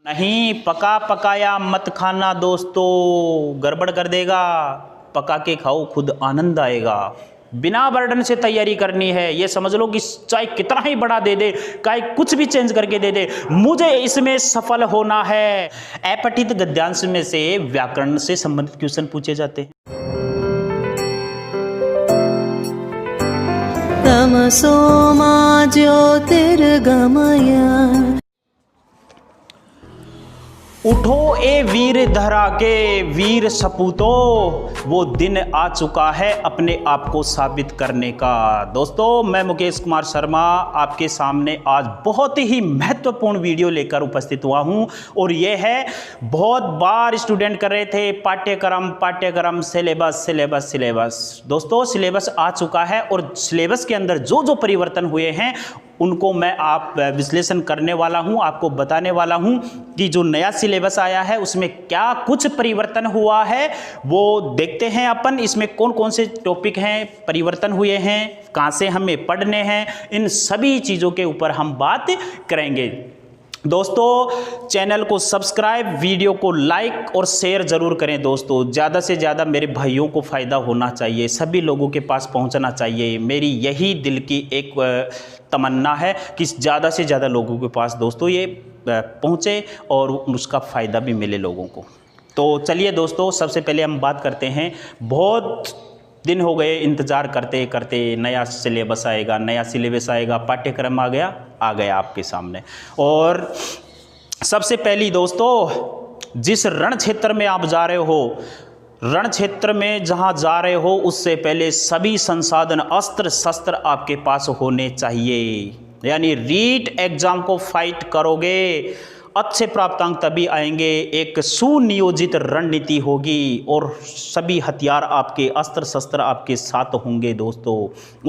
नहीं, पका पकाया मत खाना दोस्तों, गड़बड़ कर देगा। पका के खाओ, खुद आनंद आएगा। बिना बर्डन से तैयारी करनी है। ये समझ लो कि चाहे कितना ही बड़ा दे दे, चाहे कुछ भी चेंज करके दे दे, मुझे इसमें सफल होना है। अपठित गद्यांश में से व्याकरण से संबंधित क्वेश्चन पूछे जाते हैं। तमसो मा ज्योतिर्गमय। उठो ए वीर धरा के वीर सपूतो, वो दिन आ चुका है अपने आप को साबित करने का। दोस्तों, मैं मुकेश कुमार शर्मा आपके सामने आज बहुत ही महत्वपूर्ण वीडियो लेकर उपस्थित हुआ हूं। और ये है, बहुत बार स्टूडेंट कर रहे थे पाठ्यक्रम सिलेबस। दोस्तों, सिलेबस आ चुका है और सिलेबस के अंदर जो जो परिवर्तन हुए हैं उनको मैं आप विश्लेषण करने वाला हूं, आपको बताने वाला हूं कि जो नया सिलेबस आया है उसमें क्या कुछ परिवर्तन हुआ है। वो देखते हैं अपन, इसमें कौन कौन से टॉपिक हैं, परिवर्तन हुए हैं, कहां से हमें पढ़ने हैं, इन सभी चीज़ों के ऊपर हम बात करेंगे। दोस्तों, चैनल को सब्सक्राइब, वीडियो को लाइक और शेयर जरूर करें। दोस्तों, ज़्यादा से ज़्यादा मेरे भाइयों को फ़ायदा होना चाहिए, सभी लोगों के पास पहुंचना चाहिए। मेरी यही दिल की एक तमन्ना है कि ज़्यादा से ज़्यादा लोगों के पास दोस्तों ये पहुंचे और उसका फ़ायदा भी मिले लोगों को। तो चलिए दोस्तों, सबसे पहले हम बात करते हैं। बहुत दिन हो गए इंतज़ार करते करते, नया सिलेबस आएगा, पाठ्यक्रम आ गया आपके सामने। और सबसे पहली दोस्तों, जिस रण क्षेत्र में आप जा रहे हो, रण क्षेत्र में जहां जा रहे हो, उससे पहले सभी संसाधन, अस्त्र शस्त्र आपके पास होने चाहिए। यानी रीट एग्जाम को फाइट करोगे, अच्छे प्राप्तांक तभी आएंगे, एक सुनियोजित रणनीति होगी और सभी हथियार आपके, अस्त्र शस्त्र आपके साथ होंगे। दोस्तों,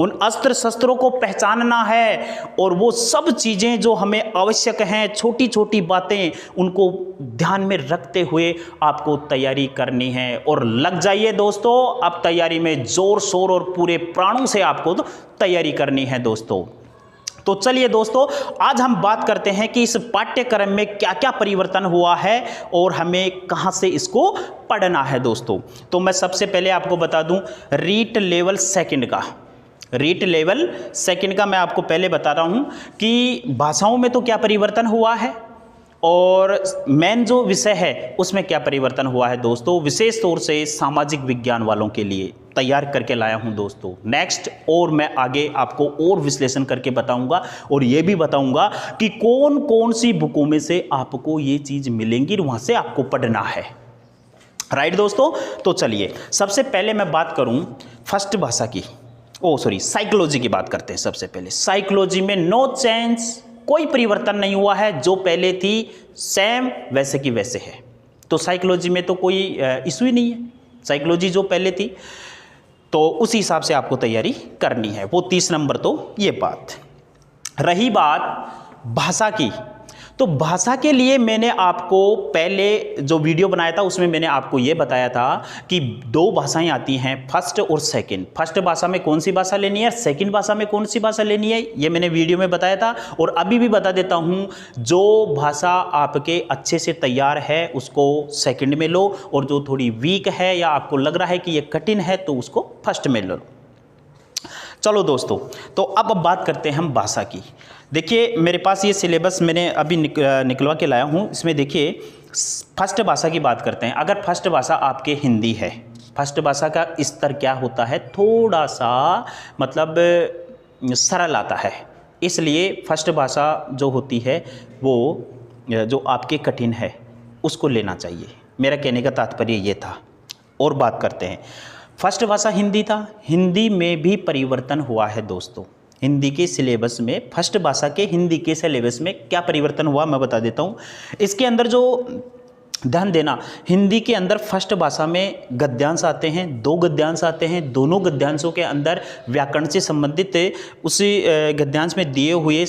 उन अस्त्र शस्त्रों को पहचानना है और वो सब चीज़ें जो हमें आवश्यक हैं, छोटी छोटी बातें, उनको ध्यान में रखते हुए आपको तैयारी करनी है। और लग जाइए दोस्तों, अब तैयारी में जोर शोर और पूरे प्राणों से आपको तैयारी करनी है दोस्तों। तो चलिए दोस्तों, आज हम बात करते हैं कि इस पाठ्यक्रम में क्या क्या परिवर्तन हुआ है और हमें कहां से इसको पढ़ना है दोस्तों। तो मैं सबसे पहले आपको बता दूं, रीट लेवल सेकंड का मैं आपको पहले बता रहा हूं कि भाषाओं में तो क्या परिवर्तन हुआ है और मेन जो विषय है उसमें क्या परिवर्तन हुआ है दोस्तों। विशेष तौर से सामाजिक विज्ञान वालों के लिए तैयार करके लाया हूं दोस्तों। नेक्स्ट, और मैं आगे आपको और विश्लेषण करके बताऊंगा और ये भी बताऊंगा कि कौन कौन सी बुकों में से आपको ये चीज़ मिलेंगी, वहां से आपको पढ़ना है। राइट दोस्तों, तो चलिए सबसे पहले मैं बात करूं फर्स्ट भाषा की, साइकोलॉजी की बात करते हैं। सबसे पहले साइकोलॉजी में नो चेंज, कोई परिवर्तन नहीं हुआ है, जो पहले थी सेम वैसे की वैसे है। तो साइकोलॉजी में तो कोई इशू ही नहीं है, साइकोलॉजी जो पहले थी तो उसी हिसाब से आपको तैयारी करनी है। वो 30 नंबर तो ये बात रही। बात भाषा की, तो भाषा के लिए मैंने आपको पहले जो वीडियो बनाया था उसमें मैंने आपको ये बताया था कि दो भाषाएं आती हैं, फर्स्ट और सेकंड। फर्स्ट भाषा में कौन सी भाषा लेनी है, सेकंड भाषा में कौन सी भाषा लेनी है, ये मैंने वीडियो में बताया था और अभी भी बता देता हूं। जो भाषा आपके अच्छे से तैयार है उसको सेकंड में लो, और जो थोड़ी वीक है या आपको लग रहा है कि ये कठिन है तो उसको फर्स्ट में लो। चलो दोस्तों, तो अब बात करते हैं हम भाषा की। देखिए, मेरे पास ये सिलेबस मैंने अभी निकलवा के लाया हूँ। इसमें देखिए, फर्स्ट भाषा की बात करते हैं। अगर फर्स्ट भाषा आपके हिंदी है, फर्स्ट भाषा का स्तर क्या होता है, थोड़ा सा मतलब सरल आता है, इसलिए फर्स्ट भाषा जो होती है वो जो आपके कठिन है उसको लेना चाहिए। मेरा कहने का तात्पर्य ये था। और बात करते हैं, फर्स्ट भाषा हिंदी था, हिंदी में भी परिवर्तन हुआ है दोस्तों। हिंदी के सिलेबस में, फर्स्ट भाषा के हिंदी के सिलेबस में क्या परिवर्तन हुआ मैं बता देता हूँ। इसके अंदर जो ध्यान देना, हिंदी के अंदर फर्स्ट भाषा में गद्यांश आते हैं, 2 गद्यांश आते हैं। दोनों गद्यांशों के अंदर व्याकरण से संबंधित उसी गद्यांश में दिए हुए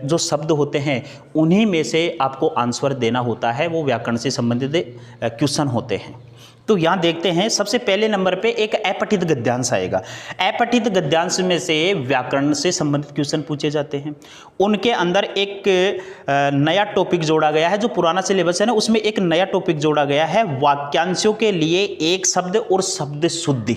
जो शब्द होते हैं उन्हीं में से आपको आंसर देना होता है, वो व्याकरण से संबंधित क्वेश्चन होते हैं। तो यहाँ देखते हैं सबसे पहले नंबर पे एक अपठित गद्यांश आएगा। अपठित गद्यांश में से व्याकरण से संबंधित क्वेश्चन पूछे जाते हैं। उनके अंदर एक नया टॉपिक जोड़ा गया है, जो पुराना सिलेबस है ना उसमें एक नया टॉपिक जोड़ा गया है, वाक्यांशों के लिए एक शब्द और शब्द शुद्धि।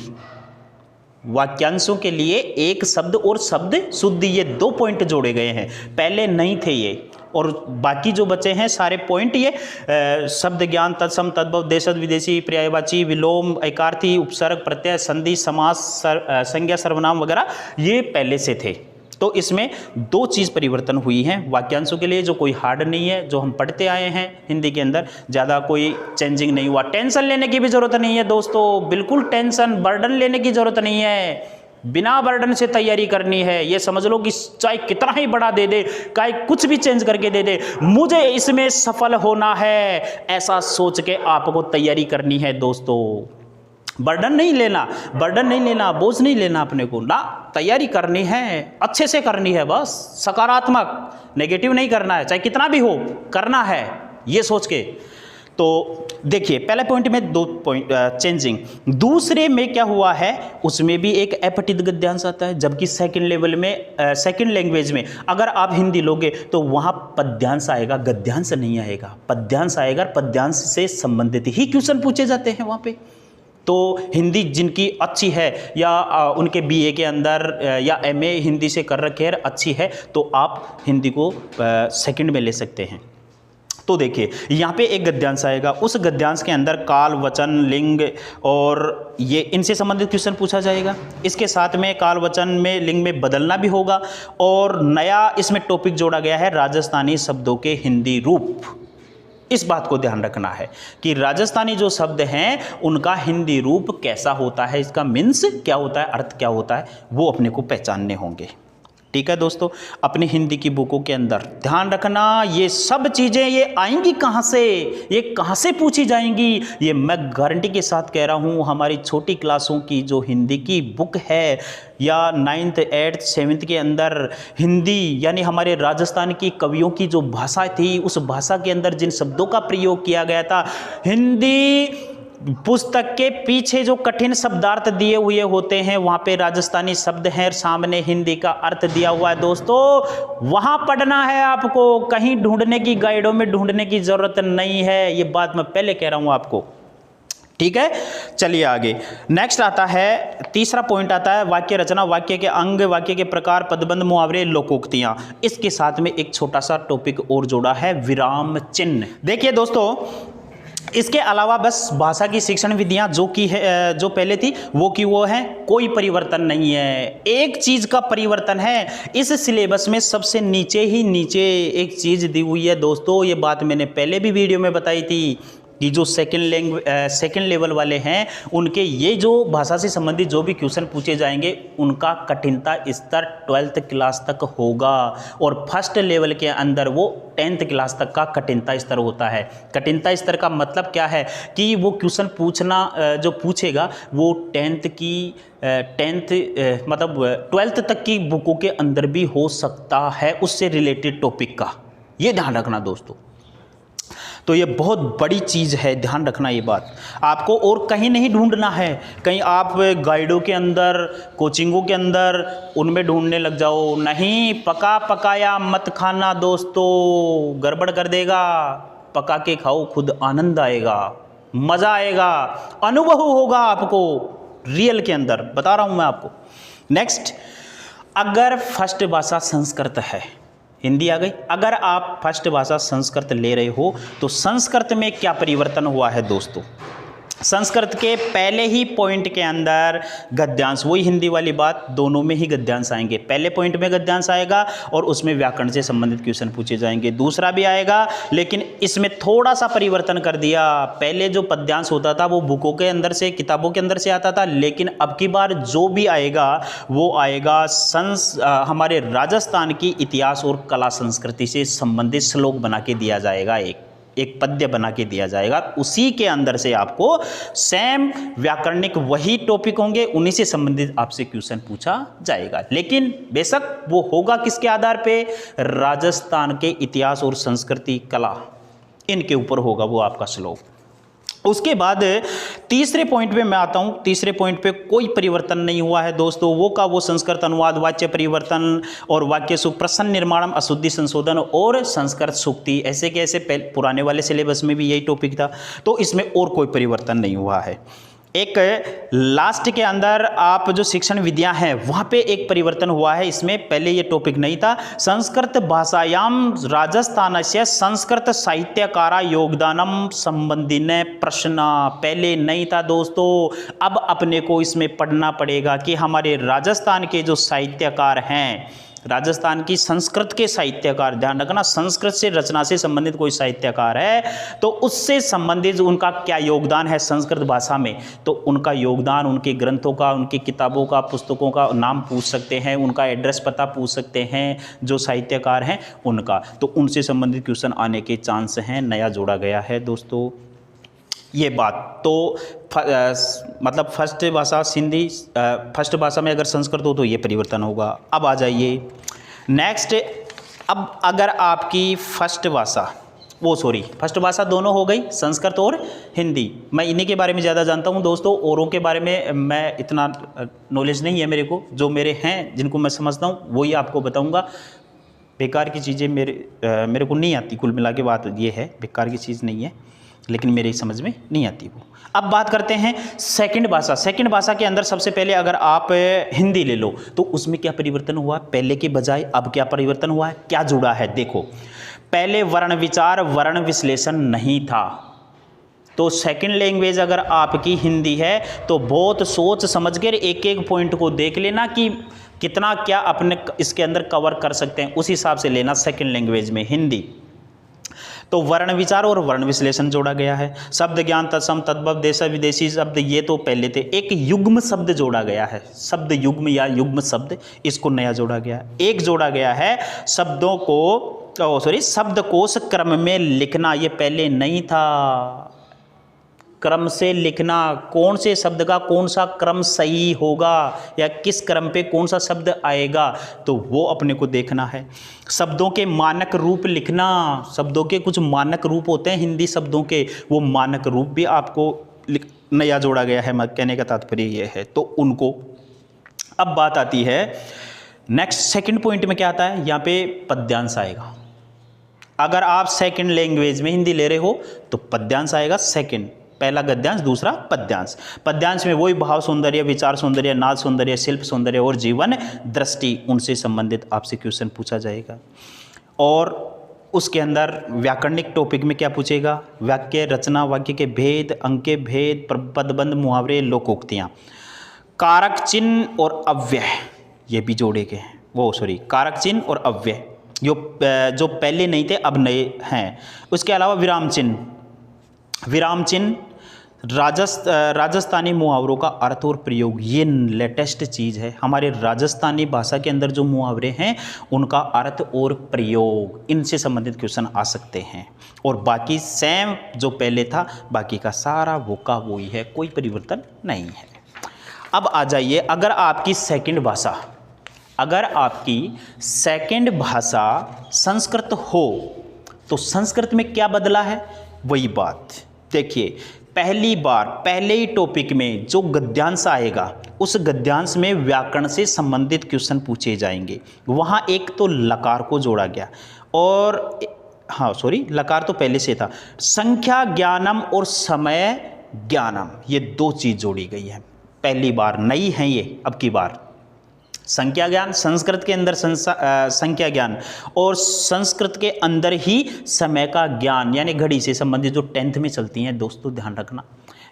वाक्यांशों के लिए एक शब्द और शब्द शुद्धि, ये 2 पॉइंट जोड़े गए हैं, पहले नहीं थे ये। और बाकी जो बचे हैं सारे पॉइंट ये शब्द ज्ञान, तत्सम, तद्भव, देशज, विदेशी, पर्यायवाची, विलोम, एकार्थी, उपसर्ग, प्रत्यय, संधि, समास, संज्ञा, सर्वनाम वगैरह ये पहले से थे। तो इसमें 2 चीज़ परिवर्तन हुई हैं वाक्यांशों के लिए, जो कोई हार्ड नहीं है, जो हम पढ़ते आए हैं हिंदी के अंदर, ज़्यादा कोई चेंजिंग नहीं हुआ। टेंशन लेने की भी ज़रूरत नहीं है दोस्तों, बिल्कुल टेंशन बर्डन लेने की ज़रूरत नहीं है, बिना बर्डन से तैयारी करनी है। ये समझ लो कि चाहे कितना ही बड़ा दे दे, चाहे कुछ भी चेंज करके दे दे, मुझे इसमें सफल होना है, ऐसा सोच के आपको तैयारी करनी है दोस्तों। बर्डन नहीं लेना, बोझ नहीं लेना अपने को ना, तैयारी करनी है, अच्छे से करनी है, बस सकारात्मक, नेगेटिव नहीं करना है, चाहे कितना भी हो करना है, ये सोच के। तो देखिए पहले पॉइंट में 2 पॉइंट चेंजिंग, दूसरे में क्या हुआ है, उसमें भी एक अपठित गद्यांश आता है, जबकि सेकंड लेवल में सेकंड लैंग्वेज में अगर आप हिंदी लोगे तो वहाँ पद्यांश आएगा, गद्यांश नहीं आएगा, पद्यांश आएगा। पद्यांश से संबंधित ही क्वेश्चन पूछे जाते हैं वहाँ पे। तो हिंदी जिनकी अच्छी है या उनके बीए के अंदर या एमए हिंदी से कर रखे है अच्छी है, तो आप हिंदी को सेकंड में ले सकते हैं। तो देखिए यहाँ पे एक गद्यांश आएगा, उस गद्यांश के अंदर काल, वचन, लिंग और ये इनसे संबंधित क्वेश्चन पूछा जाएगा। इसके साथ में काल, वचन में, लिंग में बदलना भी होगा। और नया इसमें टॉपिक जोड़ा गया है, राजस्थानी शब्दों के हिंदी रूप। इस बात को ध्यान रखना है कि राजस्थानी जो शब्द हैं उनका हिंदी रूप कैसा होता है, इसका मीन्स क्या होता है, अर्थ क्या होता है, वो अपने को पहचानने होंगे। ठीक है दोस्तों, अपनी हिंदी की बुकों के अंदर ध्यान रखना, ये सब चीज़ें ये आएंगी कहाँ से, ये कहाँ से पूछी जाएंगी, ये मैं गारंटी के साथ कह रहा हूँ। हमारी छोटी क्लासों की जो हिंदी की बुक है या 9th 8th 7th के अंदर हिंदी यानी हमारे राजस्थान की कवियों की जो भाषा थी, उस भाषा के अंदर जिन शब्दों का प्रयोग किया गया था, हिंदी पुस्तक के पीछे जो कठिन शब्दार्थ दिए हुए होते हैं वहाँ पे राजस्थानी शब्द हैं, सामने हिंदी का अर्थ दिया हुआ है दोस्तों, वहाँ पढ़ना है आपको, कहीं ढूंढने की, गाइडों में ढूंढने की ज़रूरत नहीं है। ये बात मैं पहले कह रहा हूँ आपको, ठीक है। चलिए आगे नेक्स्ट आता है, तीसरा पॉइंट आता है वाक्य रचना, वाक्य के अंग, वाक्य के प्रकार, पदबंध, मुहावरे, लोकोक्तियाँ। इसके साथ में एक छोटा सा टॉपिक और जोड़ा है, विराम चिन्ह। देखिए दोस्तों, इसके अलावा बस भाषा की शिक्षण विधियां जो की है, जो पहले थी वो की वो है, कोई परिवर्तन नहीं है। एक चीज़ का परिवर्तन है, इस सिलेबस में सबसे नीचे ही नीचे एक चीज़ दी हुई है दोस्तों। ये बात मैंने पहले भी वीडियो में बताई थी कि जो सेकंड लेवल वाले हैं उनके ये जो भाषा से संबंधित जो भी क्वेश्चन पूछे जाएंगे उनका कठिनता स्तर 12th क्लास तक होगा, और फर्स्ट लेवल के अंदर वो 10th क्लास तक का कठिनता स्तर होता है। कठिनता स्तर का मतलब क्या है कि वो क्वेश्चन पूछना जो पूछेगा वो 10th मतलब 12th तक की बुकों के अंदर भी हो सकता है, उससे रिलेटेड टॉपिक का, ये ध्यान रखना दोस्तों। तो ये बहुत बड़ी चीज़ है, ध्यान रखना ये बात। आपको और कहीं नहीं ढूंढना है, कहीं आप गाइडों के अंदर, कोचिंगों के अंदर उनमें ढूंढने लग जाओ, नहीं। पका पकाया मत खाना दोस्तों, गड़बड़ कर देगा। पका के खाओ, खुद आनंद आएगा, मज़ा आएगा, अनुभव होगा आपको रियल के अंदर, बता रहा हूँ मैं आपको। नेक्स्ट, अगर फर्स्ट भाषा संस्कृत है, हिंदी आ गई, अगर आप फर्स्ट भाषा संस्कृत ले रहे हो तो संस्कृत में क्या परिवर्तन हुआ है दोस्तों। संस्कृत के पहले ही पॉइंट के अंदर गद्यांश, वही हिंदी वाली बात, दोनों में ही गद्यांश आएंगे। पहले पॉइंट में गद्यांश आएगा और उसमें व्याकरण से संबंधित क्वेश्चन पूछे जाएंगे, दूसरा भी आएगा, लेकिन इसमें थोड़ा सा परिवर्तन कर दिया। पहले जो पद्यांश होता था वो बुकों के अंदर से, किताबों के अंदर से आता था, लेकिन अब की बार जो भी आएगा वो आएगा हमारे राजस्थान की इतिहास और कला संस्कृति से संबंधित श्लोक बना के दिया जाएगा, एक पद्य बना के दिया जाएगा। उसी के अंदर से आपको सेम व्याकरणिक वही टॉपिक होंगे, उन्हीं से संबंधित आपसे क्वेश्चन पूछा जाएगा। लेकिन बेशक वो होगा किसके आधार पे, राजस्थान के इतिहास और संस्कृति, कला, इनके ऊपर होगा वो आपका श्लोक। उसके बाद तीसरे पॉइंट पे मैं आता हूं। तीसरे पॉइंट पे कोई परिवर्तन नहीं हुआ है दोस्तों, वो का वो संस्कृत अनुवाद, वाच्य परिवर्तन और वाक्य सुप्रसन्न निर्माणम, अशुद्धि संशोधन और संस्कृत सूक्ति, ऐसे के ऐसे पुराने वाले सिलेबस में भी यही टॉपिक था, तो इसमें और कोई परिवर्तन नहीं हुआ है। एक लास्ट के अंदर आप जो शिक्षण विद्या है वहाँ पे एक परिवर्तन हुआ है, इसमें पहले ये टॉपिक नहीं था। संस्कृत भाषायाम राजस्थान से संस्कृत साहित्यकारा योगदानम संबंधी ने प्रश्न, पहले नहीं था दोस्तों, अब अपने को इसमें पढ़ना पड़ेगा कि हमारे राजस्थान के जो साहित्यकार हैं, राजस्थान की संस्कृत के साहित्यकार, ध्यान रखना संस्कृत से रचना से संबंधित कोई साहित्यकार है तो उससे संबंधित उनका क्या योगदान है संस्कृत भाषा में, तो उनका योगदान, उनके ग्रंथों का, उनकी किताबों का, पुस्तकों का नाम पूछ सकते हैं, उनका एड्रेस पता पूछ सकते हैं जो साहित्यकार हैं उनका, तो उनसे संबंधित क्वेश्चन आने के चांस हैं। नया जोड़ा गया है दोस्तों ये बात। तो मतलब फर्स्ट भाषा सिंधी, फर्स्ट भाषा में अगर संस्कृत हो तो ये परिवर्तन होगा। अब आ जाइए नेक्स्ट, अब अगर आपकी फर्स्ट भाषा दोनों हो गई, संस्कृत और हिंदी, मैं इन्हीं के बारे में ज़्यादा जानता हूँ दोस्तों, औरों के बारे में मैं इतना नॉलेज नहीं है मेरे को, जो मेरे हैं जिनको मैं समझता हूँ वही आपको बताऊँगा। बेकार की चीज़ें मेरे को नहीं आती, कुल मिला के बात ये है, बेकार की चीज़ नहीं है, लेकिन मेरी समझ में नहीं आती वो। अब बात करते हैं सेकंड भाषा। सेकंड भाषा के अंदर सबसे पहले अगर आप हिंदी ले लो तो उसमें क्या परिवर्तन हुआ, पहले के बजाय अब क्या परिवर्तन हुआ है, क्या जुड़ा है। देखो, पहले वर्ण विचार, वर्ण विश्लेषण नहीं था, तो सेकंड लैंग्वेज अगर आपकी हिंदी है तो बहुत सोच समझ कर एक एक पॉइंट को देख लेना कि कितना क्या अपने इसके अंदर कवर कर सकते हैं, उस हिसाब से लेना सेकंड लैंग्वेज में हिंदी। तो वर्ण विचार और वर्ण विश्लेषण जोड़ा गया है। शब्द ज्ञान, तत्सम, तद्भव, देश विदेशी शब्द, ये तो पहले थे। एक युग्म शब्द जोड़ा गया है, शब्द युग्म या युग्म शब्द, इसको नया जोड़ा गया है। एक जोड़ा गया है शब्दों को शब्दकोश क्रम में लिखना, ये पहले नहीं था। क्रम से लिखना, कौन से शब्द का कौन सा क्रम सही होगा या किस क्रम पे कौन सा शब्द आएगा, तो वो अपने को देखना है। शब्दों के मानक रूप लिखना, शब्दों के कुछ मानक रूप होते हैं हिंदी शब्दों के, वो मानक रूप भी आपको नया जोड़ा गया है, कहने का तात्पर्य ये है, तो उनको। अब बात आती है नेक्स्ट सेकंड पॉइंट में क्या आता है, यहाँ पे पद्यांश आएगा। अगर आप सेकंड लैंग्वेज में हिंदी ले रहे हो तो पद्यांश आएगा सेकंड, पहला गद्यांश, दूसरा पद्यांश। पद्यांश में वही भाव सौंदर्य, विचार सौंदर्य, नाद सौंदर्य, शिल्प सौंदर्य और जीवन दृष्टि, उनसे संबंधित आपसे क्वेश्चन पूछा जाएगा। और उसके अंदर व्याकरणिक टॉपिक में क्या पूछेगा, वाक्य रचना, वाक्य के भेद, अंक के भेद, पदबंध, मुहावरे, लोकोक्तियाँ, कारक चिन्ह और अव्यय, ये भी जोड़े गए हैं। कारक चिन्ह और अव्यय जो पहले नहीं थे अब नए हैं। उसके अलावा विराम चिन्ह, राजस्थानी मुहावरों का अर्थ और प्रयोग, ये लेटेस्ट चीज़ है। हमारे राजस्थानी भाषा के अंदर जो मुहावरे हैं उनका अर्थ और प्रयोग, इनसे संबंधित क्वेश्चन आ सकते हैं। और बाकी सेम जो पहले था, बाकी का सारा वो का वही है, कोई परिवर्तन नहीं है। अब आ जाइए, अगर आपकी सेकंड भाषा संस्कृत हो तो संस्कृत में क्या बदला है, वही बात देखिए। पहले ही टॉपिक में जो गद्यांश आएगा, उस गद्यांश में व्याकरण से संबंधित क्वेश्चन पूछे जाएंगे। वहाँ एक तो लकार को जोड़ा गया, और लकार तो पहले से था। संख्या ज्ञानम और समय ज्ञानम, ये दो चीज़ जोड़ी गई है, पहली बार नई है ये। अब की बार संख्या ज्ञान, संस्कृत के अंदर संख्या ज्ञान, और संस्कृत के अंदर ही समय का ज्ञान, यानी घड़ी से संबंधित जो 10th में चलती हैं दोस्तों, ध्यान रखना।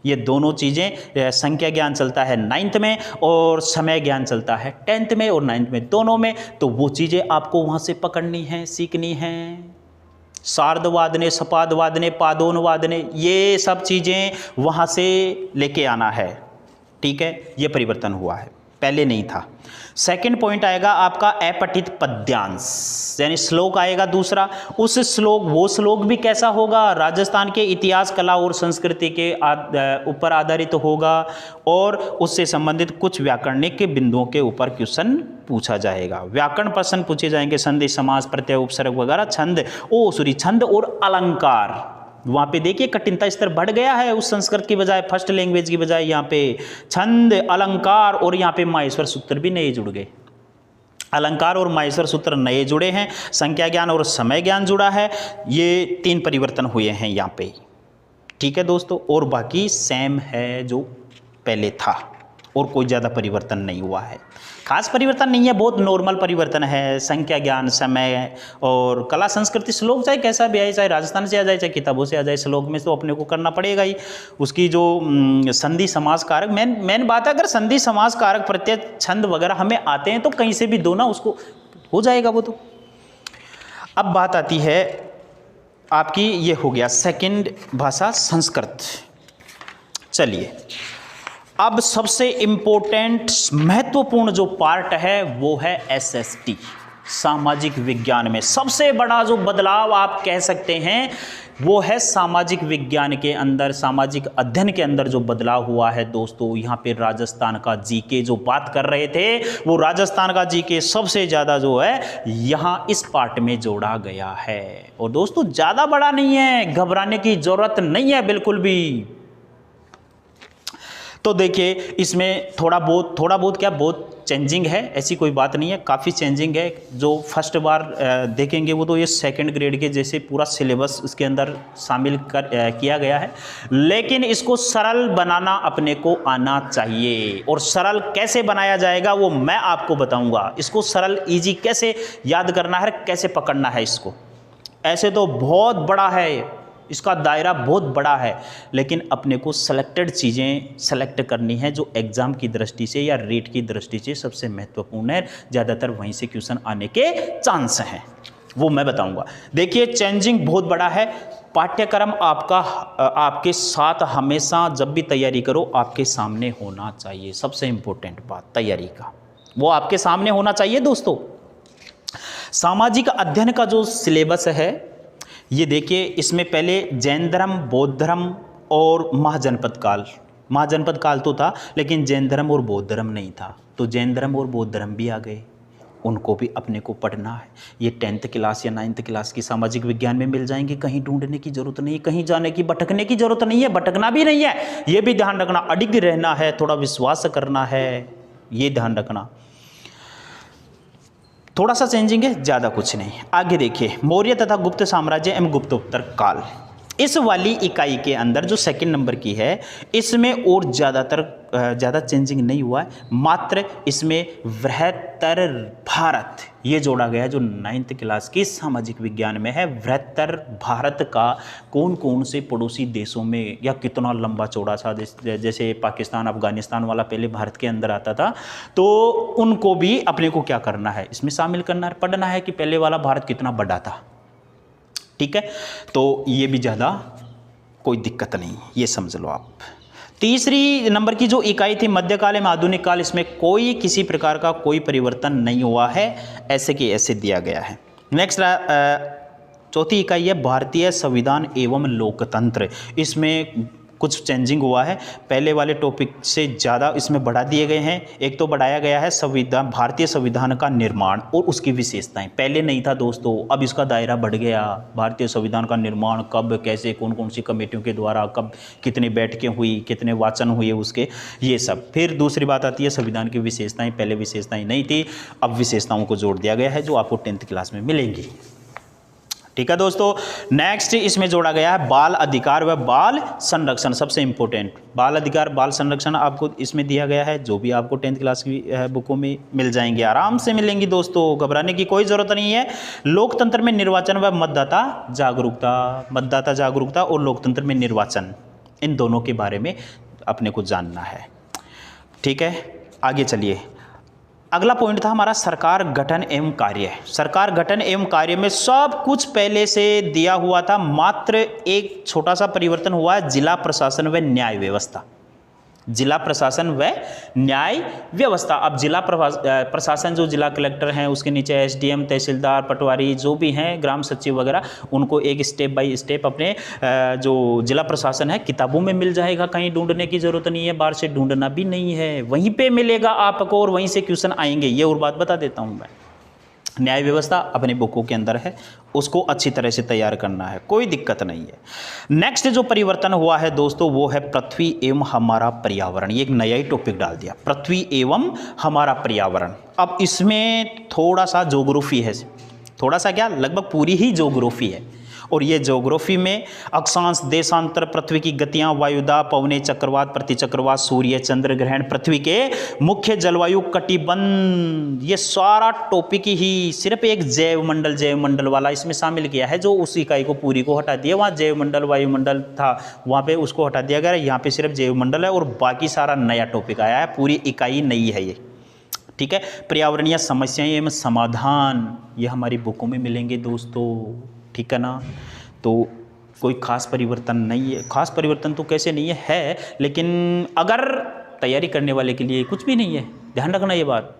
ये दोनों चीज़ें, संख्या ज्ञान चलता है 9th में और समय ज्ञान चलता है 10th में और 9th में, दोनों में। तो वो चीज़ें आपको वहाँ से पकड़नी है, सीखनी है। सार्धवादने, सपादवादने, पादोनवादने, ये सब चीज़ें वहाँ से लेके आना है, ठीक है। ये परिवर्तन हुआ है, पहले नहीं था। सेकंड पॉइंट आएगा आपका अपठित पद्यांश, यानी श्लोक आएगा दूसरा। वो श्लोक भी कैसा होगा, राजस्थान के इतिहास, कला और संस्कृति के ऊपर आधारित होगा, और उससे संबंधित कुछ व्याकरणिक के बिंदुओं के ऊपर क्वेश्चन पूछा जाएगा। व्याकरण प्रश्न पूछे जाएंगे, संधि, समास, प्रत्यय, उपसर्ग वगैरह, छंद और अलंकार, वहाँ पे देखिए कठिनता स्तर बढ़ गया है, उस संस्कृत की बजाय, फर्स्ट लैंग्वेज की बजाय यहाँ पे छंद, अलंकार और यहाँ पे माहेश्वर सूत्र भी नए जुड़ गए। अलंकार और माहेश्वर सूत्र नए जुड़े हैं, संख्या ज्ञान और समय ज्ञान जुड़ा है, ये 3 परिवर्तन हुए हैं यहाँ पे। ठीक है दोस्तों, और बाकी सेम है जो पहले था और कोई ज़्यादा परिवर्तन नहीं हुआ है, खास परिवर्तन नहीं है, बहुत नॉर्मल परिवर्तन है। संख्या ज्ञान, समय और कला संस्कृति, श्लोक चाहे कैसा भी आए, चाहे राजस्थान से आ जाए चाहे किताबों से आ जाए, श्लोक में तो अपने को करना पड़ेगा ही। उसकी जो संधि समास कारक, मेन बात है, अगर संधि समास कारक प्रत्यय छंद वगैरह हमें आते हैं तो कहीं से भी दो ना, उसको हो जाएगा वो तो। अब बात आती है आपकी, ये हो गया सेकंड भाषा संस्कृत। चलिए अब सबसे इम्पोर्टेंट महत्वपूर्ण जो पार्ट है वो है एसएसटी, सामाजिक विज्ञान में सबसे बड़ा जो बदलाव आप कह सकते हैं वो है सामाजिक विज्ञान के अंदर, सामाजिक अध्ययन के अंदर जो बदलाव हुआ है दोस्तों। यहाँ पे राजस्थान का जीके जो बात कर रहे थे, वो राजस्थान का जीके सबसे ज़्यादा जो है यहाँ इस पार्ट में जोड़ा गया है। और दोस्तों ज़्यादा बड़ा नहीं है, घबराने की ज़रूरत नहीं है बिल्कुल भी। तो देखिए इसमें थोड़ा बहुत क्या, बहुत चेंजिंग है, ऐसी कोई बात नहीं है, काफ़ी चेंजिंग है। जो फर्स्ट बार देखेंगे वो तो ये सेकंड ग्रेड के जैसे पूरा सिलेबस इसके अंदर शामिल किया गया है, लेकिन इसको सरल बनाना अपने को आना चाहिए। और सरल कैसे बनाया जाएगा वो मैं आपको बताऊंगा। इसको सरल इजी कैसे याद करना है, कैसे पकड़ना है इसको। ऐसे तो बहुत बड़ा है, इसका दायरा बहुत बड़ा है, लेकिन अपने को सेलेक्टेड चीज़ें सेलेक्ट करनी है जो एग्ज़ाम की दृष्टि से या रेट की दृष्टि से सबसे महत्वपूर्ण है, ज़्यादातर वहीं से क्वेश्चन आने के चांस हैं, वो मैं बताऊंगा। देखिए चेंजिंग बहुत बड़ा है। पाठ्यक्रम आपका आपके साथ हमेशा जब भी तैयारी करो आपके सामने होना चाहिए। सबसे इम्पोर्टेंट बात तैयारी का वो आपके सामने होना चाहिए दोस्तों। सामाजिक अध्ययन का जो सिलेबस है ये देखिए, इसमें पहले जैन धर्म, बौद्ध धर्म और महाजनपद काल तो था, लेकिन जैन धर्म और बौद्ध धर्म नहीं था। तो जैन धर्म और बौद्ध धर्म भी आ गए, उनको भी अपने को पढ़ना है। ये 10th क्लास या 9th क्लास की सामाजिक विज्ञान में मिल जाएंगे, कहीं ढूंढने की जरूरत नहीं, कहीं जाने की, भटकने की जरूरत नहीं है, भटकना भी नहीं है, ये भी ध्यान रखना। अडिग रहना है, थोड़ा विश्वास करना है, ये ध्यान रखना। थोड़ा सा चेंजिंग है, ज़्यादा कुछ नहीं। आगे देखिए, मौर्य तथा गुप्त साम्राज्य एवं गुप्तोत्तर काल, इस वाली इकाई के अंदर जो सेकंड नंबर की है, इसमें और ज़्यादा चेंजिंग नहीं हुआ है, मात्र इसमें बृहत्तर भारत ये जोड़ा गया जो 9th क्लास की सामाजिक विज्ञान में है। बृहत्तर भारत का कौन कौन से पड़ोसी देशों में या कितना लंबा चौड़ा था, जैसे पाकिस्तान, अफगानिस्तान वाला पहले भारत के अंदर आता था, तो उनको भी अपने को क्या करना है, इसमें शामिल करना है, पढ़ना है कि पहले वाला भारत कितना बड़ा था। ठीक है, तो ये भी ज़्यादा कोई दिक्कत नहीं, ये समझ लो आप। तीसरी नंबर की जो इकाई थी मध्यकाल एवं आधुनिक काल, इसमें कोई किसी प्रकार का कोई परिवर्तन नहीं हुआ है, ऐसे के ऐसे दिया गया है। नेक्स्ट चौथी इकाई है भारतीय संविधान एवं लोकतंत्र, इसमें कुछ चेंजिंग हुआ है, पहले वाले टॉपिक से ज़्यादा इसमें बढ़ा दिए गए हैं। एक तो बढ़ाया गया है संविधान, भारतीय संविधान का निर्माण और उसकी विशेषताएं, पहले नहीं था दोस्तों, अब इसका दायरा बढ़ गया। भारतीय संविधान का निर्माण कब, कैसे, कौन कौन सी कमेटियों के द्वारा, कब कितनी बैठकें हुई, कितने वाचन हुए उसके, ये सब। फिर दूसरी बात आती है संविधान की विशेषताएँ, पहले विशेषताएँ नहीं थी, अब विशेषताओं को जोड़ दिया गया है जो आपको 10th क्लास में मिलेंगी। ठीक है दोस्तों, नेक्स्ट इसमें जोड़ा गया है बाल अधिकार व बाल संरक्षण, सबसे इंपॉर्टेंट। बाल अधिकार, बाल संरक्षण आपको इसमें दिया गया है, जो भी आपको 10th क्लास की बुकों में मिल जाएंगे, आराम से मिलेंगी दोस्तों, घबराने की कोई ज़रूरत नहीं है। लोकतंत्र में निर्वाचन व मतदाता जागरूकता और लोकतंत्र में निर्वाचन, इन दोनों के बारे में अपने को जानना है। ठीक है, आगे चलिए। अगला पॉइंट था हमारा सरकार गठन एवं कार्य। सरकार गठन एवं कार्य में सब कुछ पहले से दिया हुआ था, मात्र एक छोटा सा परिवर्तन हुआ है, जिला प्रशासन व न्याय व्यवस्था। जिला प्रशासन व न्याय व्यवस्था, अब जिला प्रशासन जो जिला कलेक्टर हैं, उसके नीचे एसडीएम, तहसीलदार, पटवारी जो भी हैं, ग्राम सचिव वगैरह, उनको एक स्टेप बाय स्टेप अपने जो जिला प्रशासन है किताबों में मिल जाएगा, कहीं ढूंढने की ज़रूरत नहीं है, बाहर से ढूंढना भी नहीं है, वहीं पे मिलेगा आपको और वहीं से क्वेश्चन आएंगे, ये और बात बता देता हूँ मैं। न्याय व्यवस्था अपनी बुकों के अंदर है, उसको अच्छी तरह से तैयार करना है, कोई दिक्कत नहीं है। नेक्स्ट जो परिवर्तन हुआ है दोस्तों वो है पृथ्वी एवं हमारा पर्यावरण। ये एक नया ही टॉपिक डाल दिया, पृथ्वी एवं हमारा पर्यावरण। अब इसमें थोड़ा सा ज्योग्राफी है, थोड़ा सा क्या, लगभग पूरी ही ज्योग्राफी है। और ये ज्योग्राफी में अक्षांश, देशांतर, पृथ्वी की गतियां, वायुदाब, पवने, चक्रवात, प्रतिचक्रवात, सूर्य, चंद्र ग्रहण, पृथ्वी के मुख्य जलवायु, कटिबंध, ये सारा टॉपिक ही सिर्फ एक जैव मंडल वाला इसमें शामिल किया है, जो उस इकाई को पूरी को हटा दिया। वहाँ जैव मंडल, वायुमंडल था, वहाँ पे उसको हटा दिया गया। यहाँ पे सिर्फ जैव मंडल है और बाकी सारा नया टॉपिक आया है, पूरी इकाई नई है ये, ठीक है। पर्यावरणीय समस्याएं एवं समाधान ये हमारी बुकों में मिलेंगे दोस्तों, ठीक है ना। तो कोई खास परिवर्तन नहीं है, खास परिवर्तन तो कैसे नहीं है, लेकिन अगर तैयारी करने वाले के लिए कुछ भी नहीं है, ध्यान रखना ये बात।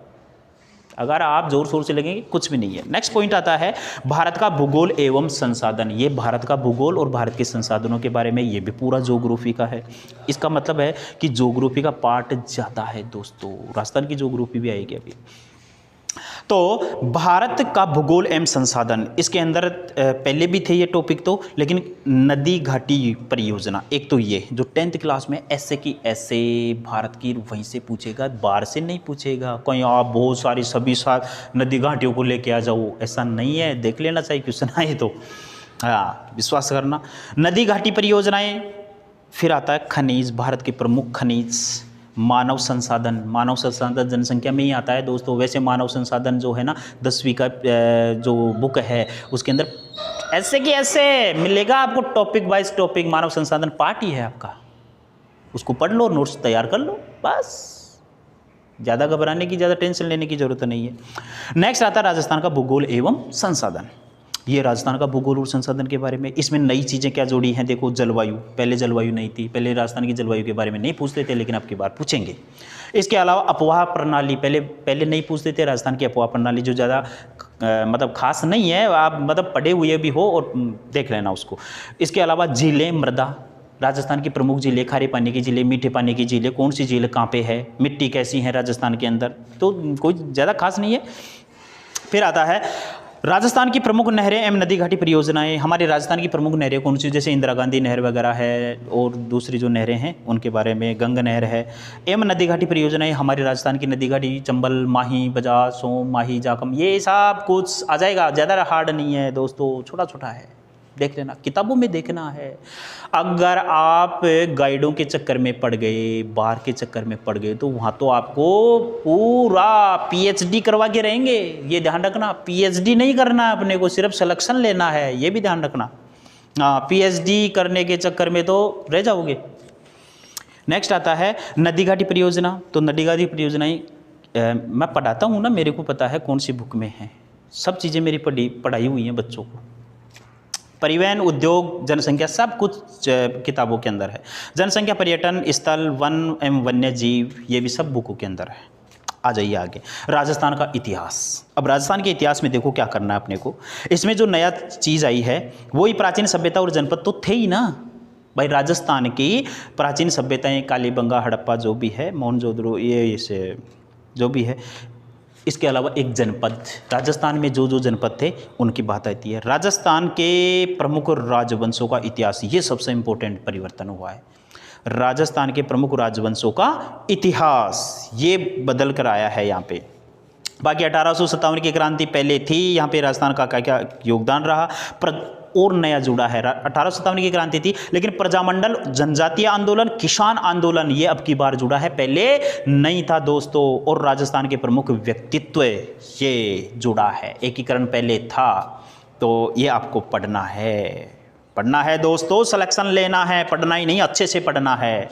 अगर आप जोर शोर से लगेंगे कुछ भी नहीं है। नेक्स्ट पॉइंट आता है भारत का भूगोल एवं संसाधन। ये भारत का भूगोल और भारत के संसाधनों के बारे में, ये भी पूरा ज्योग्राफी का है। इसका मतलब है कि ज्योग्राफी का पार्ट ज़्यादा है दोस्तों, राजस्थान की ज्योग्राफी भी आएगी अभी। तो भारत का भूगोल एवं संसाधन, इसके अंदर पहले भी थे ये टॉपिक तो, लेकिन नदी घाटी परियोजना, एक तो ये जो 10th क्लास में ऐसे की ऐसे भारत की वहीं से पूछेगा, बाहर से नहीं पूछेगा। कहीं आप बहुत सारी सभी साथ नदी घाटियों को लेके आ जाओ, ऐसा नहीं है, देख लेना चाहिए क्वेश्चन आए तो, हाँ विश्वास करना। नदी घाटी परियोजनाएं, फिर आता है खनिज, भारत के प्रमुख खनिज, मानव संसाधन जनसंख्या में ही आता है दोस्तों। वैसे मानव संसाधन जो है ना 10वीं का जो बुक है उसके अंदर ऐसे कि ऐसे मिलेगा आपको, टॉपिक वाइज टॉपिक। मानव संसाधन पार्ट ही है आपका, उसको पढ़ लो, नोट्स तैयार कर लो, बस। ज़्यादा घबराने की, ज़्यादा टेंशन लेने की जरूरत नहीं है। नेक्स्ट आता है राजस्थान का भूगोल एवं संसाधन। ये राजस्थान का भूगोल और संसाधन के बारे में, इसमें नई चीज़ें क्या जोड़ी हैं देखो। जलवायु, पहले जलवायु नहीं थी, पहले राजस्थान की जलवायु के बारे में नहीं पूछते थे, लेकिन अब की बार पूछेंगे। इसके अलावा अफवाह प्रणाली, पहले नहीं पूछते थे। राजस्थान की अफवाह प्रणाली जो ज़्यादा मतलब खास नहीं है, आप मतलब पढ़े हुए भी हो और देख लेना उसको। इसके अलावा झीलें, मृदा, राजस्थान की प्रमुख झीलें, खारे पानी की झीलें, मीठे पानी की झीलें, कौन सी झील कहाँ पे है, मिट्टी कैसी है राजस्थान के अंदर, तो कोई ज़्यादा खास नहीं है। फिर आता है राजस्थान की प्रमुख नहरें एवं नदी घाटी परियोजनाएं। हमारे राजस्थान की प्रमुख नहरें कौन सी, जैसे इंदिरा गांधी नहर वगैरह है, और दूसरी जो नहरें हैं उनके बारे में, गंगा नहर है। एवं नदी घाटी परियोजनाएं, हमारे राजस्थान की नदी घाटी, चंबल, माही, बजाज, सोम, माही, जाखम, ये सब कुछ आ जाएगा। ज़्यादा हार्ड नहीं है दोस्तों, छोटा छोटा है, देख लेना, किताबों में देखना है। अगर आप गाइडों के चक्कर में पड़ गए, बाहर के चक्कर में पड़ गए, तो वहाँ तो आपको पूरा PhD करवा के रहेंगे, ये ध्यान रखना। PhD नहीं करना है अपने को, सिर्फ सिलेक्शन लेना है, ये भी ध्यान रखना। हाँ, PhD करने के चक्कर में तो रह जाओगे। नेक्स्ट आता है नदी घाटी परियोजना। तो नदी घाटी परियोजनाएं मैं पढ़ाता हूँ ना, मेरे को पता है कौन सी बुक में है, सब चीज़ें मेरी पढ़ाई हुई हैं बच्चों को। परिवहन, उद्योग, जनसंख्या, सब कुछ किताबों के अंदर है। जनसंख्या, पर्यटन स्थल, वन एवं वन्य जीव, ये भी सब बुकों के अंदर है। आ जाइए आगे, राजस्थान का इतिहास। अब राजस्थान के इतिहास में देखो क्या करना है अपने को। इसमें जो नया चीज़ आई है वही प्राचीन सभ्यता और जनपद तो थे ही ना भाई। राजस्थान की प्राचीन सभ्यताएं, कालीबंगा, हड़प्पा जो भी है, मोहनजोदड़ो, ये इसे जो भी है। इसके अलावा एक जनपद, राजस्थान में जो जो जनपद थे उनकी बात आती है। राजस्थान के प्रमुख राजवंशों का इतिहास, ये सबसे इम्पोर्टेंट परिवर्तन हुआ है। राजस्थान के प्रमुख राजवंशों का इतिहास ये बदल कर आया है यहाँ पे। बाकी 1857 की क्रांति पहले थी, यहाँ पे राजस्थान का क्या क्या योगदान रहा, और नया जुड़ा है। 1857 की क्रांति थी, लेकिन प्रजामंडल, जनजातीय आंदोलन, किसान आंदोलन, ये अब की बार जुड़ा है, पहले नहीं था दोस्तों। और राजस्थान के प्रमुख व्यक्तित्व ये जुड़ा है, एकीकरण पहले था। तो ये आपको पढ़ना है दोस्तों, सिलेक्शन लेना है, पढ़ना ही नहीं, अच्छे से पढ़ना है।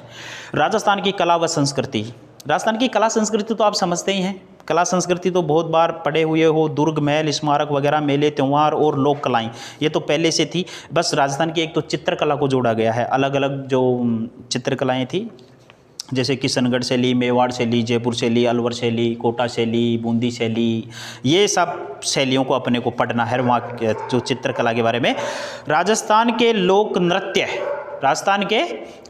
राजस्थान की कला व संस्कृति, राजस्थान की कला संस्कृति तो आप समझते ही हैं। कला संस्कृति तो बहुत बार पढ़े हुए हो, दुर्ग, महल, स्मारक वगैरह, मेले, त्यौहार और लोक कलाएं, ये तो पहले से थी। बस राजस्थान की एक तो चित्रकला को जोड़ा गया है, अलग अलग जो चित्रकलाएं थी, जैसे किशनगढ़ शैली, मेवाड़ शैली, जयपुर शैली, अलवर शैली, कोटा शैली, बूंदी शैली, ये सब शैलियों को अपने को पढ़ना है, वहाँ जो चित्रकला के बारे में। राजस्थान के लोक नृत्य, राजस्थान के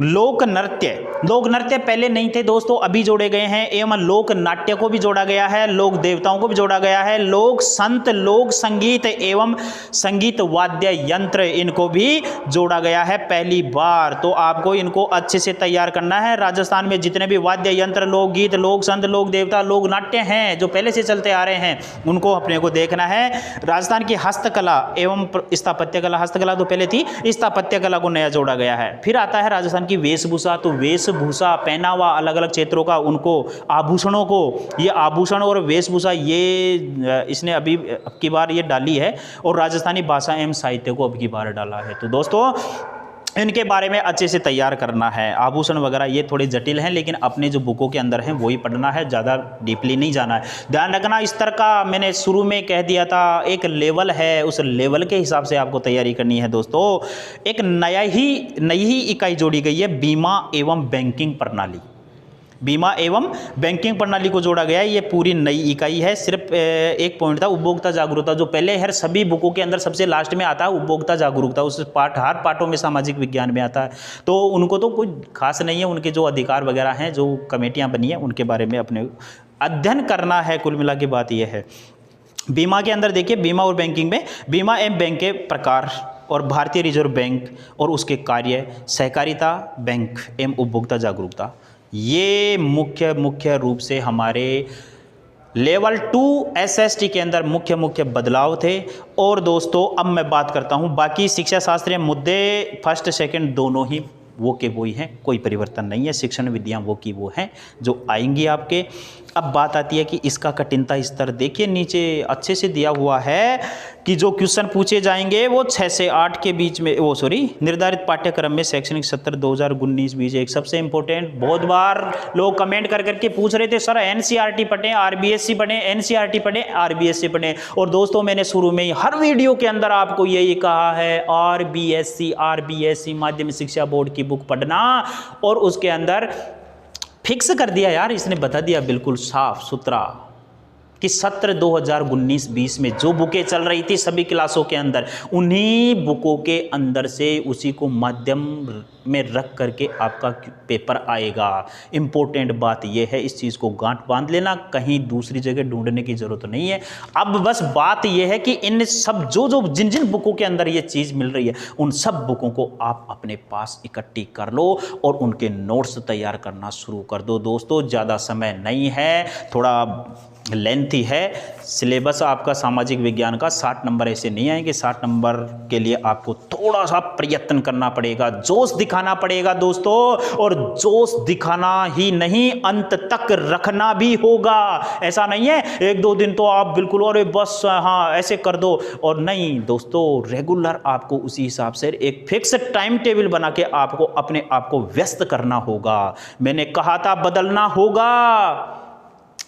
लोक नृत्य पहले नहीं थे दोस्तों, अभी जोड़े गए हैं, एवं लोक नाट्य को भी जोड़ा गया है, लोक देवताओं को भी जोड़ा गया है, लोक संत, लोक संगीत एवं संगीत वाद्य यंत्र इनको भी जोड़ा गया है पहली बार। तो आपको इनको अच्छे से तैयार करना है। राजस्थान में जितने भी वाद्य यंत्र, लोकगीत, लोक संत, लोक देवता, लोक नाट्य हैं जो पहले से चलते आ रहे हैं, उनको अपने को देखना है। राजस्थान की हस्तकला एवं स्थापत्य कला, हस्तकला तो पहले थी, स्थापत्य कला को नया जोड़ा गया है। फिर आता है राजस्थान की वेशभूषा, तो वेशभूषा, पहनावा अलग अलग क्षेत्रों का, उनको आभूषणों को, ये आभूषण और वेशभूषा ये इसने अभी अब की बार ये डाली है, और राजस्थानी भाषा एवं साहित्य को अब की बार डाला है। तो दोस्तों इनके बारे में अच्छे से तैयार करना है। आभूषण वगैरह ये थोड़े जटिल हैं, लेकिन अपने जो बुकों के अंदर हैं वही पढ़ना है, ज़्यादा डीपली नहीं जाना है। ध्यान रखना, स्तर का मैंने शुरू में कह दिया था, एक लेवल है, उस लेवल के हिसाब से आपको तैयारी करनी है। दोस्तों एक नई ही इकाई जोड़ी गई है, बीमा एवं बैंकिंग प्रणाली। बीमा एवं बैंकिंग प्रणाली को जोड़ा गया है, ये पूरी नई इकाई है। सिर्फ एक पॉइंट था, उपभोक्ता जागरूकता, जो पहले हर सभी बुकों के अंदर सबसे लास्ट में आता है उपभोक्ता जागरूकता, उस पार्ट हर पार्टों में सामाजिक विज्ञान में आता है। तो उनको तो कुछ खास नहीं है, उनके जो अधिकार वगैरह हैं, जो कमेटियां बनी हैं, उनके बारे में अपने अध्ययन करना है। कुल मिला के बात यह है। बीमा के अंदर देखिए, बीमा और बैंकिंग में बीमा एवं बैंक के प्रकार और भारतीय रिजर्व बैंक और उसके कार्य, सहकारिता बैंक एवं उपभोक्ता जागरूकता, ये मुख्य रूप से हमारे लेवल 2 SST के अंदर मुख्य बदलाव थे। और दोस्तों अब मैं बात करता हूँ बाकी शिक्षा शास्त्रीय मुद्दे, फर्स्ट सेकंड दोनों ही वो के वो ही हैं, कोई परिवर्तन नहीं है। शिक्षण विधियाँ वो की वो हैं जो आएंगी आपके। अब बात आती है कि इसका कठिनता स्तर देखिए, नीचे अच्छे से दिया हुआ है कि जो क्वेश्चन पूछे जाएंगे वो 6 से 8 के बीच में, निर्धारित पाठ्यक्रम में शैक्षणिक सत्र 2019-20 एक सबसे इंपॉर्टेंट। बहुत बार लोग कमेंट कर करके पूछ रहे थे, सर NCERT पढ़ें, RBSC पढ़ें, NCERT पढ़ें, RBSC पढ़ें। और दोस्तों मैंने शुरू में ही हर वीडियो के अंदर आपको यही कहा है, RBSC माध्यमिक शिक्षा बोर्ड की बुक पढ़ना, और उसके अंदर फिक्स कर दिया यार, इसने बता दिया बिल्कुल साफ सुथरा कि सत्र 2019-20 में जो बुकें चल रही थी सभी क्लासों के अंदर, उन्हीं बुकों के अंदर से उसी को माध्यम में रख करके आपका पेपर आएगा। इम्पोर्टेंट बात यह है, इस चीज़ को गांठ बांध लेना, कहीं दूसरी जगह ढूंढने की जरूरत नहीं है। अब बस बात यह है कि इन सब जिन बुकों के अंदर ये चीज़ मिल रही है, उन सब बुकों को आप अपने पास इकट्ठी कर लो और उनके नोट्स तैयार करना शुरू कर दो। दोस्तों ज़्यादा समय नहीं है, थोड़ा लेंथी है सिलेबस आपका सामाजिक विज्ञान का। 60 नंबर ऐसे नहीं आएंगे, 60 नंबर के लिए आपको थोड़ा सा प्रयत्न करना पड़ेगा, जोश दिखाना पड़ेगा दोस्तों। और जोश दिखाना ही नहीं, अंत तक रखना भी होगा। ऐसा नहीं है 1-2 दिन तो आप बिल्कुल अरे बस हाँ ऐसे कर दो, और नहीं दोस्तों, रेगुलर आपको उसी हिसाब से एक फिक्स टाइम टेबल बना के आपको अपने आप को व्यस्त करना होगा। मैंने कहा था बदलना होगा,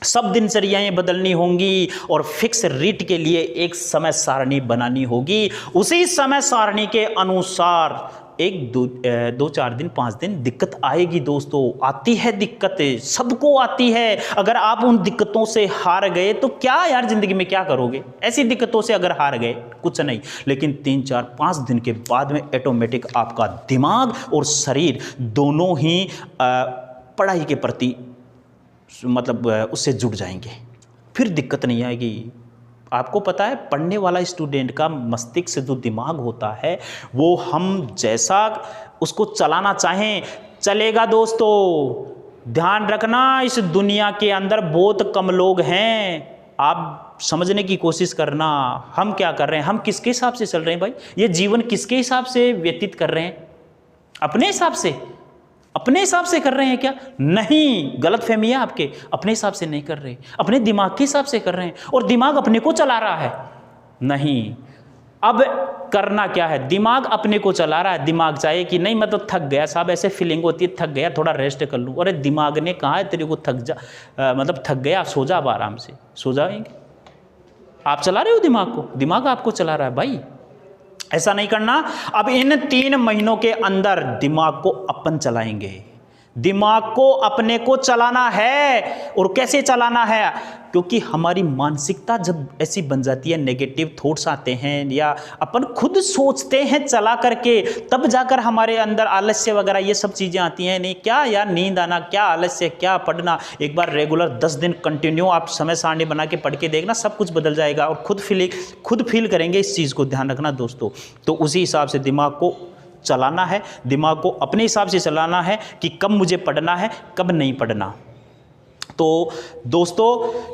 सब दिनचर्याएं बदलनी होंगी, और फिक्स रीट के लिए एक समय सारणी बनानी होगी। उसी समय सारणी के अनुसार 1-2-4 दिन 5 दिन दिक्कत आएगी दोस्तों, आती है दिक्कत, सबको आती है। अगर आप उन दिक्कतों से हार गए तो क्या यार जिंदगी में क्या करोगे? ऐसी दिक्कतों से अगर हार गए कुछ नहीं, लेकिन 3-4-5 दिन के बाद में ऑटोमेटिक आपका दिमाग और शरीर दोनों ही पढ़ाई के प्रति मतलब उससे जुड़ जाएंगे, फिर दिक्कत नहीं आएगी। आपको पता है पढ़ने वाला स्टूडेंट का मस्तिष्क जो दिमाग होता है वो हम जैसा उसको चलाना चाहें चलेगा दोस्तों। ध्यान रखना, इस दुनिया के अंदर बहुत कम लोग हैं, आप समझने की कोशिश करना हम क्या कर रहे हैं, हम किसके हिसाब से चल रहे हैं भाई, ये जीवन किसके हिसाब से व्यतीत कर रहे हैं? अपने हिसाब से, अपने हिसाब से कर रहे हैं क्या? नहीं, गलतफहमी है आपके, अपने हिसाब से नहीं कर रहे, अपने दिमाग के हिसाब से कर रहे हैं, और दिमाग अपने को चला रहा है। नहीं, अब करना क्या है, दिमाग अपने को चला रहा है। दिमाग चाहे कि नहीं मैं तो थक गया साहब, ऐसे फीलिंग होती है थक गया, थोड़ा रेस्ट कर लूँ। अरे दिमाग ने कहा है तेरे को मतलब थक गया, सो जा, अब आराम से सो जाएंगे। आप चला रहे हो दिमाग को, दिमाग आपको चला रहा है भाई, ऐसा नहीं करना। अब इन 3 महीनों के अंदर दिमाग को अपन चलाएंगे, दिमाग को अपने को चलाना है। और कैसे चलाना है? क्योंकि हमारी मानसिकता जब ऐसी बन जाती है, नेगेटिव थॉट्स आते हैं या अपन खुद सोचते हैं चला करके, तब जाकर हमारे अंदर आलस्य वगैरह ये सब चीज़ें आती हैं। नहीं क्या यार, नींद आना, क्या आलस्य, क्या पढ़ना। एक बार रेगुलर 10 दिन कंटिन्यू आप समय सारणी बना के पढ़ के देखना, सब कुछ बदल जाएगा और खुद फील करेंगे। इस चीज़ को ध्यान रखना दोस्तों। तो उसी हिसाब से दिमाग को चलाना है, दिमाग को अपने हिसाब से चलाना है कि कब मुझे पढ़ना है, कब नहीं पढ़ना। तो दोस्तों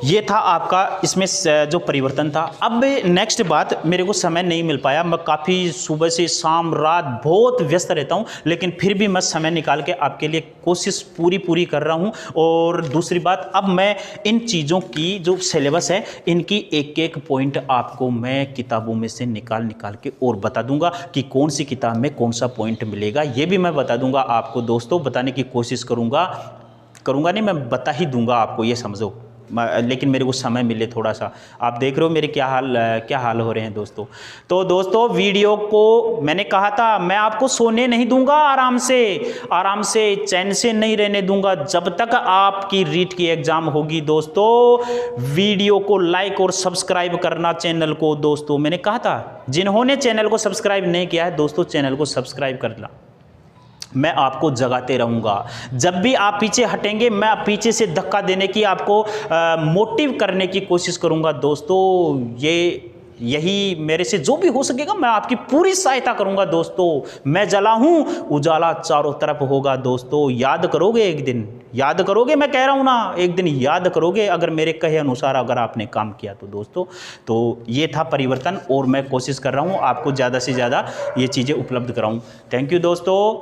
ये था आपका इसमें जो परिवर्तन था। अब नेक्स्ट बात, मेरे को समय नहीं मिल पाया, मैं काफ़ी सुबह से शाम रात बहुत व्यस्त रहता हूँ, लेकिन फिर भी मैं समय निकाल के आपके लिए कोशिश पूरी कर रहा हूँ। और दूसरी बात, अब मैं इन चीज़ों की जो सिलेबस है, इनकी एक एक पॉइंट आपको मैं किताबों में से निकाल के और बता दूंगा कि कौन सी किताब में कौन सा पॉइंट मिलेगा, ये भी मैं बता दूंगा आपको दोस्तों, बताने की कोशिश करूंगा नहीं, मैं बता ही दूंगा आपको, ये समझो। लेकिन मेरे को समय मिले थोड़ा सा। आप देख रहे हो मेरे क्या हाल हो रहे हैं दोस्तों। तो दोस्तों वीडियो को मैंने कहा था मैं आपको सोने नहीं दूंगा, आराम से चैन से नहीं रहने दूंगा जब तक आपकी रीट की एग्जाम होगी दोस्तों। वीडियो को लाइक और सब्सक्राइब करना चैनल को दोस्तों, मैंने कहा था जिन्होंने चैनल को सब्सक्राइब नहीं किया है दोस्तों, चैनल को सब्सक्राइब करना। मैं आपको जगाते रहूँगा। जब भी आप पीछे हटेंगे, मैं पीछे से धक्का देने की आपको मोटिव करने की कोशिश करूँगा दोस्तों। यही मेरे से जो भी हो सकेगा मैं आपकी पूरी सहायता करूँगा दोस्तों। मैं जला हूँ, उजाला चारों तरफ होगा दोस्तों। याद करोगे एक दिन, याद करोगे, मैं कह रहा हूँ ना, एक दिन याद करोगे अगर मेरे कहे अनुसार अगर आपने काम किया तो दोस्तों। तो ये था परिवर्तन और मैं कोशिश कर रहा हूँ आपको ज़्यादा से ज़्यादा ये चीज़ें उपलब्ध कराऊँ। थैंक यू दोस्तों।